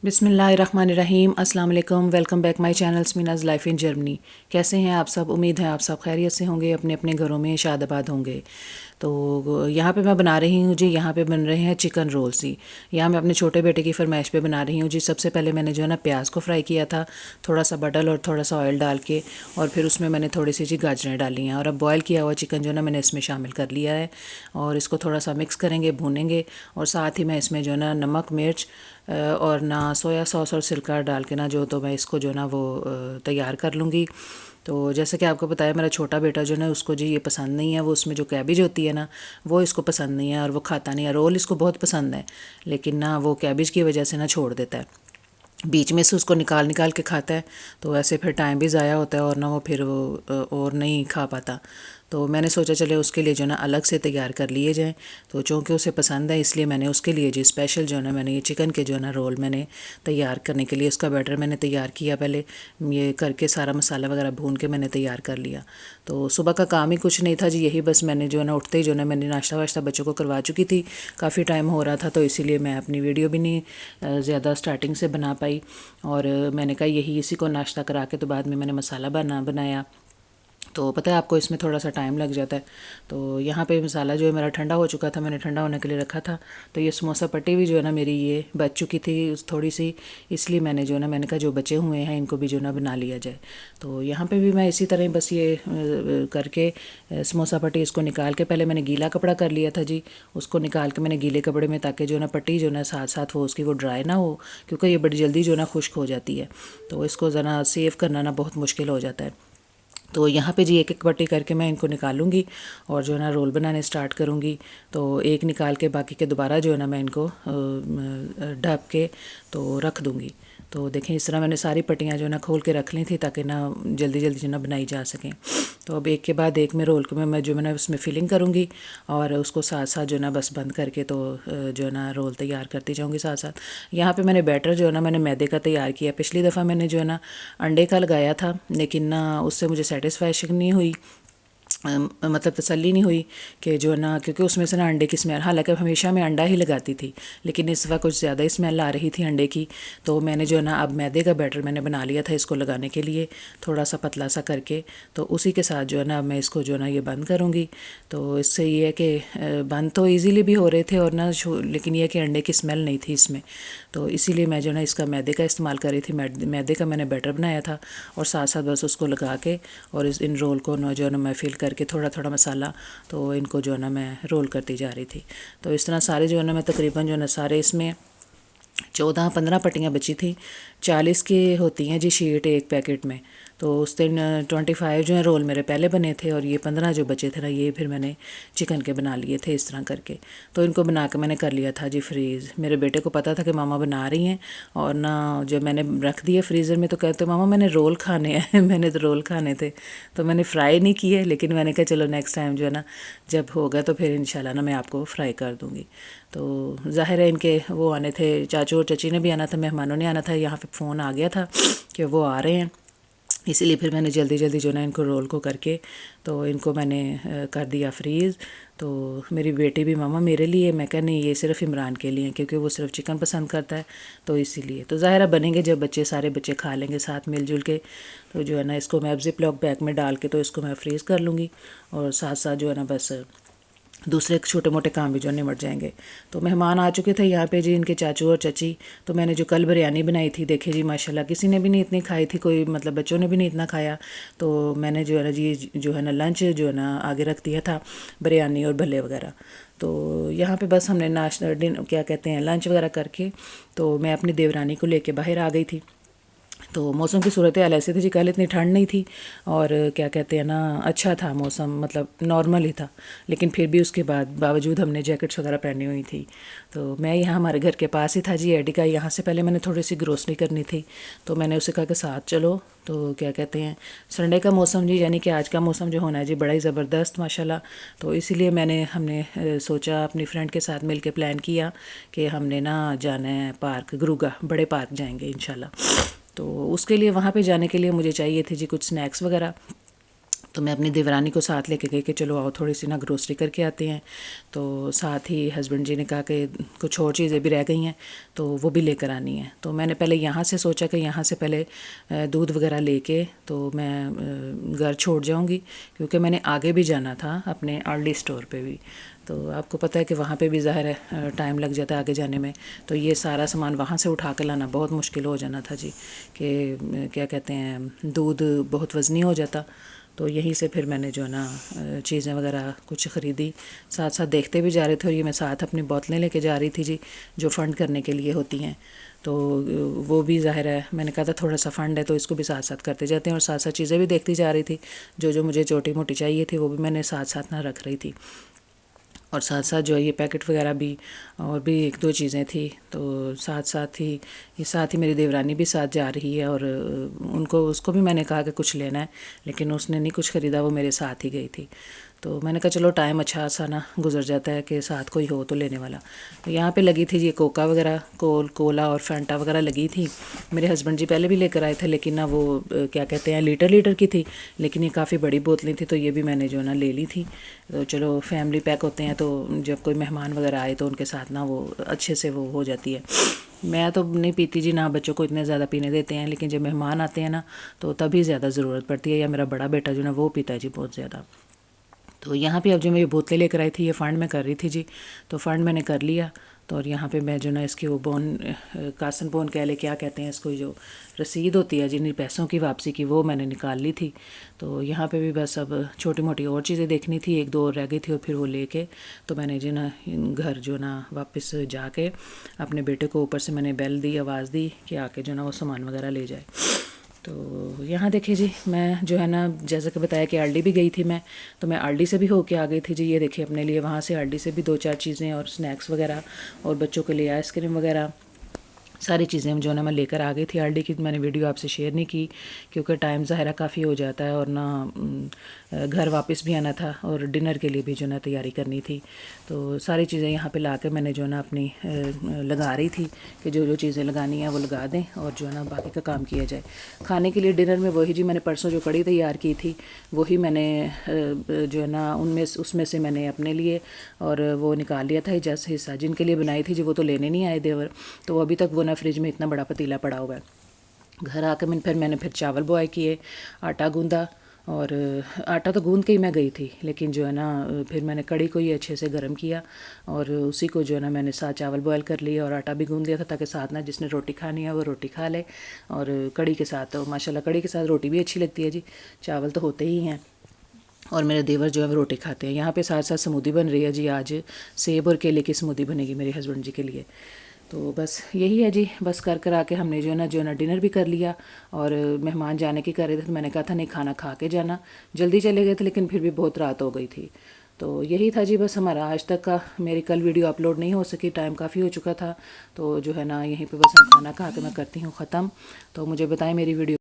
बिस्मिल्लाहिर्रहमानिर्रहीम अस्सलाम वालेकुम। Welcome back my channel Smeenaz life in Germany. कैसे हैं आप सब? उम्मीद है आप सब खैरियत से होंगे, अपने अपने घरों में शादाबाद होंगे। तो यहाँ पे मैं बना रही हूँ जी, यहाँ पे बन रहे हैं चिकन रोल्स जी। यहाँ मैं अपने छोटे बेटे की फरमाइश पे बना रही हूँ जी। सबसे पहले मैंने जो है ना प्याज को फ्राई किया था, थोड़ा सा बटर और थोड़ा सा ऑयल डाल के, और फिर उसमें मैंने थोड़ी सी जी गाजरें डाली हैं, और अब बॉयल किया हुआ चिकन जो है ना मैंने इसमें शामिल कर लिया है, और इसको थोड़ा सा मिक्स करेंगे, भूनेंगे। और साथ ही मैं इसमें जो है ना नमक, मिर्च और ना सोया सॉस और सिरका डाल के ना जो, तो मैं इसको जो ना वो तैयार कर लूँगी। तो जैसे कि आपको बताया, मेरा छोटा बेटा जो है उसको जी ये पसंद नहीं है, वो उसमें जो कैबिज होती है ना वो इसको पसंद नहीं है, और वो खाता नहीं है। रोल इसको बहुत पसंद है, लेकिन ना वो कैबिज की वजह से ना छोड़ देता है, बीच में से उसको निकाल निकाल के खाता है। तो ऐसे फिर टाइम भी ज़ाया होता है, और ना वो फिर वो और नहीं खा पाता। तो मैंने सोचा चले उसके लिए जो ना अलग से तैयार कर लिए जाएं। तो चूँकि उसे पसंद है, इसलिए मैंने उसके लिए जी स्पेशल जो है ना मैंने ये चिकन के जो है ना रोल मैंने तैयार करने के लिए उसका बैटर मैंने तैयार किया। पहले ये करके सारा मसाला वगैरह भून के मैंने तैयार कर लिया। तो सुबह का काम ही कुछ नहीं था जी, यही बस मैंने जो है ना उठते ही जो है ना मैंने नाश्ता वाश्ता बच्चों को करवा चुकी थी। काफ़ी टाइम हो रहा था, तो इसीलिए मैं अपनी वीडियो भी नहीं ज़्यादा स्टार्टिंग से बना पाई। और मैंने कहा यही इसी को नाश्ता करा के तो बाद में मैंने मसाला बनाया। तो पता है आपको, इसमें थोड़ा सा टाइम लग जाता है। तो यहाँ पे मसाला जो है मेरा ठंडा हो चुका था, मैंने ठंडा होने के लिए रखा था। तो ये समोसा पट्टी भी जो है ना मेरी ये बच चुकी थी थोड़ी सी, इसलिए मैंने जो है ना मैंने कहा जो बचे हुए हैं इनको भी जो ना बना लिया जाए। तो यहाँ पे भी मैं इसी तरह बस ये करके समोसा पट्टी इसको निकाल के, पहले मैंने गीला कपड़ा कर लिया था जी, उसको निकाल के मैंने गीले कपड़े में, ताकि जो ना पट्टी जो ना साथ साथ वो उसकी वो ड्राई ना हो, क्योंकि ये बड़ी जल्दी जो ना खुश्क हो जाती है। तो इसको ज़रा सेव करना ना बहुत मुश्किल हो जाता है। तो यहाँ पे जी एक एक पट्टी करके मैं इनको निकालूंगी, और जो है ना रोल बनाने स्टार्ट करूँगी। तो एक निकाल के बाकी के दोबारा जो है ना मैं इनको ढक के तो रख दूँगी। तो देखें, इस तरह मैंने सारी पट्टियाँ जो है ना खोल के रख ली थी, ताकि ना जल्दी जल्दी जो ना बनाई जा सकें। तो अब एक के बाद एक में रोल को मैं जो है ना उसमें फिलिंग करूँगी, और उसको साथ साथ जो है ना बस बंद करके तो जो है ना रोल तैयार करती जाऊँगी साथ साथ। यहाँ पे मैंने बैटर जो है ना मैंने मैदे का तैयार किया। पिछली दफ़ा मैंने जो है ना अंडे का लगाया था, लेकिन ना उससे मुझे सेटिस्फैक्शन नहीं हुई, मतलब तसल्ली नहीं हुई कि जो है ना, क्योंकि उसमें से ना अंडे की स्मेल, हालांकि हमेशा मैं अंडा ही लगाती थी, लेकिन इस वक्त कुछ ज़्यादा ही स्मेल आ रही थी अंडे की। तो मैंने जो है ना अब मैदे का बैटर मैंने बना लिया था इसको लगाने के लिए, थोड़ा सा पतला सा करके। तो उसी के साथ जो है ना अब मैं इसको जो है ना ये बंद करूँगी। तो इससे ये है कि बंद तो ईज़िली भी हो रहे थे, और ना लेकिन ये कि अंडे की स्मेल नहीं थी इसमें। तो इसीलिए मैं जो है ना इसका मैदे का इस्तेमाल कर रही थी। मैदे का मैंने बैटर बनाया था, और साथ साथ बस उसको लगा के और इन रोल को जो है ना मैं फिल करके थोड़ा थोड़ा मसाला, तो इनको जो है ना मैं रोल करती जा रही थी। तो इस तरह सारे जो है ना मैं तकरीबन जो है ना सारे इसमें 14-15 पट्टियाँ बची थी। 40 की होती हैं जी शीट एक पैकेट में। तो उस दिन 25 जो है रोल मेरे पहले बने थे, और ये 15 जो बचे थे ना ये फिर मैंने चिकन के बना लिए थे इस तरह करके। तो इनको बना के मैंने कर लिया था जी फ्रीज़। मेरे बेटे को पता था कि मामा बना रही हैं, और ना जब मैंने रख दिए फ्रीज़र में तो कहते मामा मैंने रोल खाने हैं मैंने तो रोल खाने थे। तो मैंने फ्राई नहीं किए, लेकिन मैंने कहा चलो नेक्स्ट टाइम जो है ना जब होगा तो फिर इंशाल्लाह ना मैं आपको फ्राई कर दूँगी। तो ज़ाहिर है इनके वो आने थे, चाचू और चची ने भी आना था, मेहमानों ने आना था। यहाँ पे फ़ोन आ गया था कि वो आ रहे हैं, इसीलिए फिर मैंने जल्दी जल्दी जो ना इनको रोल को करके तो इनको मैंने कर दिया फ्रीज़। तो मेरी बेटी भी मामा मेरे लिए, मैं कहा नहीं ये सिर्फ इमरान के लिए, क्योंकि वो सिर्फ चिकन पसंद करता है। तो इसीलिए तो ज़ाहिर है बनेंगे जब बच्चे सारे बच्चे खा लेंगे साथ मिलजुल के। तो जो है ना इसको मैं अब जिप लॉक बैग में डाल के तो इसको मैं फ्रीज़ कर लूँगी, और साथ साथ जो है ना बस दूसरे छोटे मोटे काम भी जो निमट जाएंगे। तो मेहमान आ चुके थे यहाँ पे जी, इनके चाचू और चची। तो मैंने जो कल बिरयानी बनाई थी, देखे जी माशाल्लाह किसी ने भी नहीं इतनी खाई थी, कोई मतलब बच्चों ने भी नहीं इतना खाया। तो मैंने जो है ना जी जो है ना लंच जो है ना आगे रख दिया था, बिरयानी और भल्ले वगैरह। तो यहाँ पे बस हमने नाश्ता क्या कहते हैं लंच वगैरह करके, तो मैं अपनी देवरानी को लेके बाहर आ गई थी। तो मौसम की सूरत हाल ऐसी थी जी, कल इतनी ठंड नहीं थी, और क्या कहते हैं ना अच्छा था मौसम, मतलब नॉर्मल ही था। लेकिन फिर भी उसके बावजूद हमने जैकेट्स वगैरह पहनी हुई थी। तो मैं यहाँ हमारे घर के पास ही था जी एडिका, यहाँ से पहले मैंने थोड़ी सी ग्रोसरी करनी थी, तो मैंने उसे कहा कि साथ चलो। तो क्या कहते हैं संडे का मौसम जी, यानी कि आज का मौसम जो होना है जी बड़ा ही ज़बरदस्त माशाल्लाह। तो इसीलिए हमने सोचा अपनी फ्रेंड के साथ मिल के प्लान किया कि हमने ना जाना है पार्क, गुरुगा बड़े पार्क जाएंगे इंशाल्लाह। तो उसके लिए वहाँ पे जाने के लिए मुझे चाहिए थी जी कुछ स्नैक्स वगैरह। तो मैं अपनी देवरानी को साथ लेके गई कि चलो आओ थोड़ी सी ना ग्रोसरी करके आते हैं। तो साथ ही हस्बैंड जी ने कहा कि कुछ और चीज़ें भी रह गई हैं तो वो भी लेकर आनी है। तो मैंने पहले यहाँ से सोचा कि यहाँ से पहले दूध वगैरह लेके तो मैं घर छोड़ जाऊँगी, क्योंकि मैंने आगे भी जाना था अपने आर्ली स्टोर पे भी। तो आपको पता है कि वहाँ पे भी ज़ाहिर है टाइम लग जाता है आगे जाने में। तो ये सारा सामान वहाँ से उठा के लाना बहुत मुश्किल हो जाना था जी, कि क्या कहते हैं दूध बहुत वज़नी हो जाता। तो यहीं से फिर मैंने जो है ना चीज़ें वगैरह कुछ ख़रीदी, साथ साथ देखते भी जा रहे थे। और ये मैं साथ अपनी बोतलें लेके जा रही थी जी, जो फ़ंड करने के लिए होती हैं। तो वो भी ज़ाहिर है मैंने कहा था थोड़ा सा फ़ंड है तो इसको भी साथ साथ करते जाते हैं। और साथ साथ चीज़ें भी देखती जा रही थी, जो जो मुझे छोटी मोटी चाहिए थी वो भी मैंने साथ साथ ना रख रही थी। और साथ साथ जो है ये पैकेट वगैरह भी और भी एक दो चीज़ें थी। तो साथ ही मेरी देवरानी भी साथ जा रही है। और उसको भी मैंने कहा कि कुछ लेना है, लेकिन उसने नहीं कुछ ख़रीदा, वो मेरे साथ ही गई थी। तो मैंने कहा चलो टाइम अच्छा सा ना गुजर जाता है कि साथ कोई हो तो लेने वाला। तो यहाँ पे लगी थी ये कोका वगैरह, कोला और फैंटा वगैरह लगी थी। मेरे हस्बैंड जी पहले भी लेकर आए थे, लेकिन ना वो क्या कहते हैं लीटर की थी, लेकिन ये काफ़ी बड़ी बोतलें थी तो ये भी मैंने जो ना ले ली थी। तो चलो फैमिली पैक होते हैं तो जब कोई मेहमान वगैरह आए तो उनके साथ ना वो अच्छे से वो हो जाती है। मैं तो नहीं पीती जी, ना बच्चों को इतने ज़्यादा पीने देते हैं, लेकिन जब मेहमान आते हैं ना तो तभी ज़्यादा ज़रूरत पड़ती है। या मेरा बड़ा बेटा जो ना वो पीता है जी बहुत ज़्यादा। तो यहाँ पे अब जो मैं ये बोतलें लेकर आई थी ये फ़ंड मैं कर रही थी जी। तो फ़ंड मैंने कर लिया। तो और यहाँ पे मैं जो ना इसकी वो कासन बोन कह ले क्या कहते हैं इसको, जो रसीद होती है जिन पैसों की वापसी की, वो मैंने निकाल ली थी। तो यहाँ पे भी बस अब छोटी मोटी और चीज़ें देखनी थी, एक दो और रह गई थी और फिर वो लेके तो मैंने जो ना घर जो ना वापस जाके अपने बेटे को ऊपर से मैंने बेल दी, आवाज़ दी कि आके जो ना वो सामान वगैरह ले जाए। तो यहाँ देखिए जी, मैं जो है ना जैसे कि बताया कि आरडी भी गई थी मैं, तो मैं आरडी से भी होके आ गई थी जी। ये देखिए अपने लिए वहाँ से आरडी से भी दो चार चीज़ें और स्नैक्स वगैरह और बच्चों के लिए आइसक्रीम वगैरह सारी चीज़ें जो है ना मैं लेकर आ गई थी। आरडी की मैंने वीडियो आपसे शेयर नहीं की, क्योंकि टाइम ज़ाहिर काफ़ी हो जाता है और ना घर वापस भी आना था और डिनर के लिए भी जो ना तैयारी करनी थी। तो सारी चीज़ें यहाँ पे ला के मैंने जो ना अपनी लगा रही थी कि जो जो चीज़ें लगानी है वो लगा दें और जो है ना बाकी का काम किया जाए। खाने के लिए डिनर में वही जी मैंने परसों जो कड़ी तैयार की थी वही मैंने जो है ना उसमें से मैंने अपने लिए और वो निकाल लिया था जैसे हिस्सा जिनके लिए बनाई थी जी, वो तो लेने नहीं आए देवर। तो अभी तक वो ना फ्रिज में इतना बड़ा पतीला पड़ा हुआ है। घर आकर मैंने फिर चावल बॉयल किए, आटा गूंदा। और आटा तो गूंद के ही मैं गई थी, लेकिन जो है ना फिर मैंने कड़ी को ही अच्छे से गर्म किया और उसी को जो है ना मैंने साथ चावल बॉयल कर लिए और आटा भी गूंद लिया था, ताकि साथ ना जिसने रोटी खानी है वो रोटी खा ले। और कड़ी के साथ तो माशाल्लाह कड़ी के साथ रोटी भी अच्छी लगती है जी, चावल तो होते ही हैं। और मेरे देवर जो है वो रोटी खाते हैं। यहाँ पे साथ साथ स्मूदी बन रही है जी, आज सेब और केले की स्मूदी बनेगी मेरे हस्बैंड जी के लिए। तो बस यही है जी, बस कर आके हमने जो है ना डिनर भी कर लिया। और मेहमान जाने की कर रहे थे तो मैंने कहा था नहीं खाना खा के जाना, जल्दी चले गए थे लेकिन फिर भी बहुत रात हो गई थी। तो यही था जी बस हमारा आज तक का। मेरी कल वीडियो अपलोड नहीं हो सकी, टाइम काफ़ी हो चुका था। तो जो है ना यहीं पे बस हम खाना खा के मैं करती हूँ ख़त्म। तो मुझे बताएं मेरी वीडियो